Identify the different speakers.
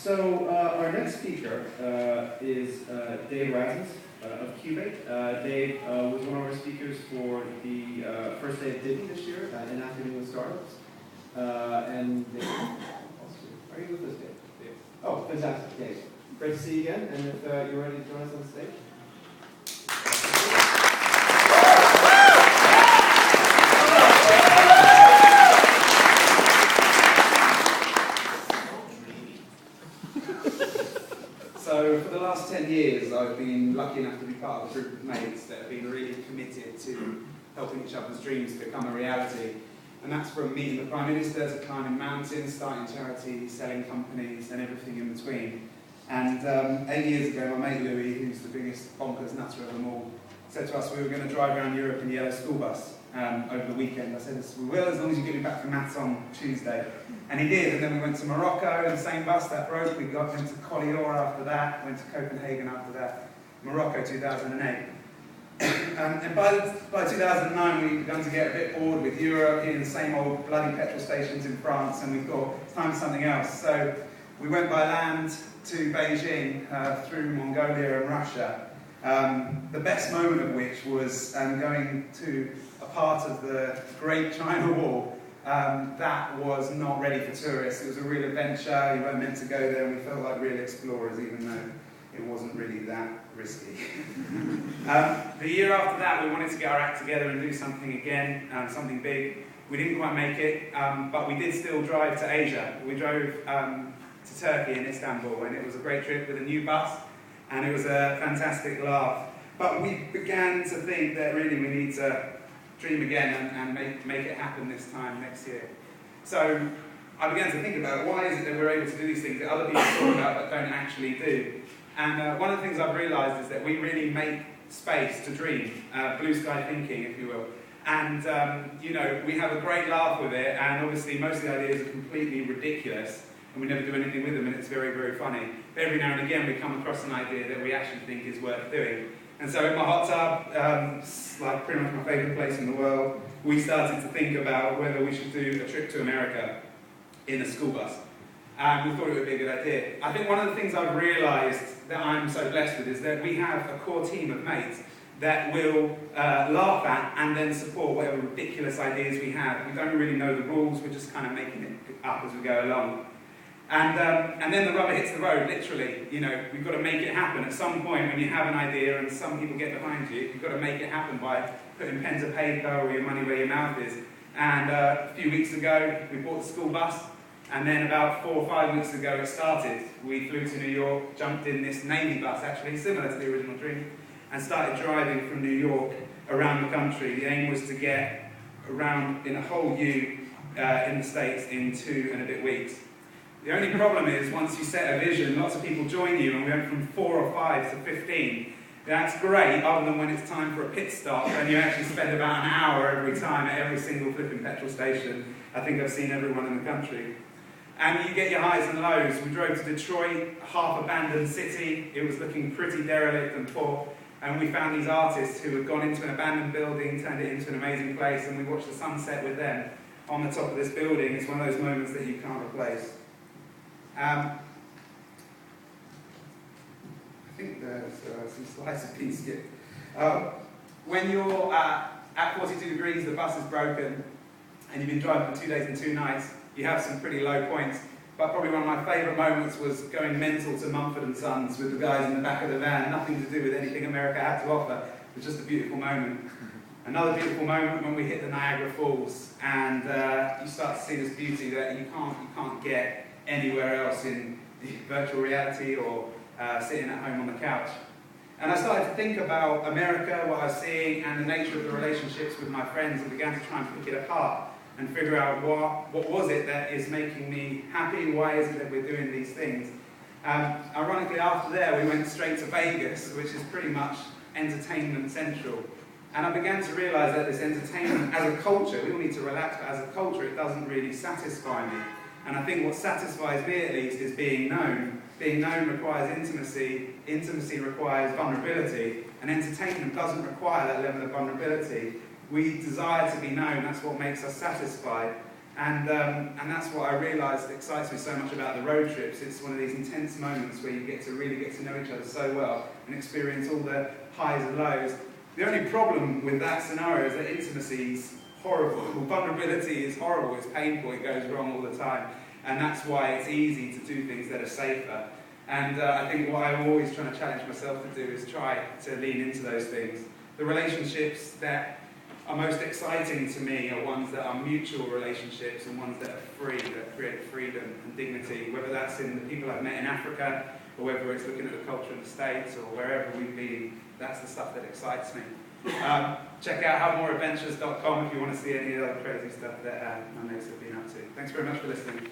Speaker 1: Our next speaker is Dave Rasmus of Cubate. Dave was one of our speakers for the first day of Divi this year in Afternoon with Startups. And Dave, are you with us, Dave? Oh, fantastic, Dave. Great to see you again, and if you're ready to join us on stage.
Speaker 2: So for the last 10 years, I've been lucky enough to be part of a group of mates that have been really committed to helping each other's dreams become a reality. And that's from meeting the Prime Minister to climbing mountains, starting charities, selling companies, and everything in between. And 8 years ago, my mate Louis, who's the biggest bonkers nutter of them all, said to us we were going to drive around Europe in a yellow school bus over the weekend. I said, yes, we will, as long as you get me back from maths on Tuesday. And he did, and then we went to Morocco in the same bus that broke. We went to Collioure after that, went to Copenhagen after that, Morocco 2008. And by 2009, we'd begun to get a bit bored with Europe, in the same old bloody petrol stations in France, and we thought, it's time for something else. So we went by land to Beijing, through Mongolia and Russia. The best moment of which was going to a part of the Great China Wall that was not ready for tourists. It was a real adventure. You weren't meant to go there, and we felt like real explorers, even though it wasn't really that risky. The year after that, we wanted to get our act together and do something again, something big. We didn't quite make it, but we did still drive to Asia. We drove to Turkey in Istanbul, and it was a great trip with a new bus, and it was a fantastic laugh. But we began to think that really we need to dream again and make it happen this time next year. So I began to think about why is it that we're able to do these things that other people talk about but don't actually do. And one of the things I've realised is that we really make space to dream, blue sky thinking, if you will. And you know, we have a great laugh with it, and obviously most of the ideas are completely ridiculous, and we never do anything with them, and it's very, very funny. But every now and again we come across an idea that we actually think is worth doing. And so in my hot tub, like pretty much my favourite place in the world, we started to think about whether we should do a trip to America in a school bus. And we thought it would be a good idea. I think one of the things I've realised that I'm so blessed with is that we have a core team of mates that will laugh at and then support whatever ridiculous ideas we have. We don't really know the rules, we're just kind of making it up as we go along. And then the rubber hits the road, literally. You know, we've got to make it happen. At some point when you have an idea and some people get behind you, you've got to make it happen by putting pen to paper or your money where your mouth is. And a few weeks ago, we bought the school bus, and then about 4 or 5 weeks ago it started. We flew to New York, jumped in this Navy bus, actually, similar to the original dream, and started driving from New York around the country. The aim was to get around in a whole U in the States in 2 and a bit weeks. The only problem is, once you set a vision, lots of people join you, and we went from 4 or 5 to 15. That's great, other than when it's time for a pit stop, and you actually spend about an hour every time at every single flipping petrol station. I think I've seen everyone in the country. And you get your highs and lows. We drove to Detroit, a half-abandoned city. It was looking pretty derelict and poor. And we found these artists who had gone into an abandoned building, turned it into an amazing place, and we watched the sunset with them on the top of this building. It's one of those moments that you can't replace. I think there's some slides of peace here. When you're at 42 degrees, the bus is broken, and you've been driving for 2 days and 2 nights, you have some pretty low points. But probably one of my favourite moments was going mental to Mumford & Sons with the guys in the back of the van, nothing to do with anything America had to offer. It was just a beautiful moment. Another beautiful moment when we hit the Niagara Falls, and you start to see this beauty that you can't get anywhere else in virtual reality or sitting at home on the couch. And I started to think about America, what I was seeing, and the nature of the relationships with my friends, and began to try and pick it apart and figure out what was it that is making me happy, why is it that we're doing these things. Ironically, after there, we went straight to Vegas, which is pretty much entertainment central. And I began to realise that this entertainment, as a culture, we all need to relax, but as a culture, it doesn't really satisfy me. And I think what satisfies me, at least, is being known. Being known requires intimacy, intimacy requires vulnerability, and entertainment doesn't require that level of vulnerability. We desire to be known, that's what makes us satisfied. And that's what I realised excites me so much about the road trips. It's one of these intense moments where you get to really get to know each other so well and experience all the highs and lows. The only problem with that scenario is that intimacy is horrible. Vulnerability is horrible, it's painful, it goes wrong all the time. And that's why it's easy to do things that are safer. And I think what I'm always trying to challenge myself to do is try to lean into those things. The relationships that are most exciting to me are ones that are mutual relationships and ones that are free, that create freedom and dignity, whether that's in the people I've met in Africa, or whether it's looking at the culture in the States, or wherever we've been. That's the stuff that excites me. Check out havemoreadventures.com if you want to see any of the other crazy stuff that my mates have been up to. Thanks very much for listening.